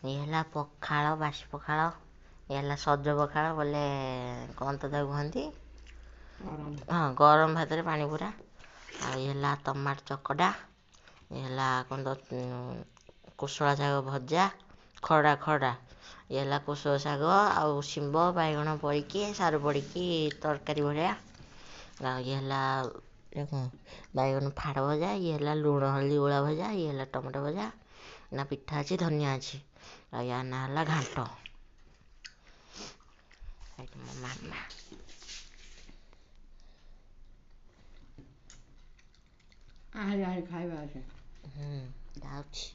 ଇଏ ହେଲା ପଖାଳ, ବାସି ପଖାଳ। ଇଏ ହେଲା ସଜ ପଖାଳ ବୋଲେ କ'ଣ ତ ତାକୁ କୁହନ୍ତି, ହଁ ଗରମ ଭାତରେ ପାଣି ପୁରା। ଆଉ ଇଏ ହେଲା ଟମାଟୋ ଚକଟା। ଇଏ ହେଲା କ'ଣ ତ କୋଶଳା ଶାଗ ଭଜା, ଖରଡ଼ା। ଇଏ ହେଲା କୋଶଳା ଶାଗ ଆଉ ଶିମ୍ବ ବାଇଗଣ ପଡ଼ିକି ସାରୁ ପଡ଼ିକି ତରକାରୀ ଭଳିଆ। ଆଉ ଇଏ ହେଲା ବାଇଗଣ ଫାଡ଼ ଭଜା। ଇଏ ହେଲା ଲୁଣ ହଳଦୀ ଗୋଳା ଭଜା। ଇଏ ହେଲା ଟମାଟୋ ଭଜା। ନା ପିଠା ଅଛି, ଧନିଆ ଅଛି। ଆଉ ୟା ନାଁ ହେଲା ଘାଣ୍ଟ। ଏଇଠି ମୋ ମାମା। ଖାଇବା ଅଛି। ଯାଉଛି।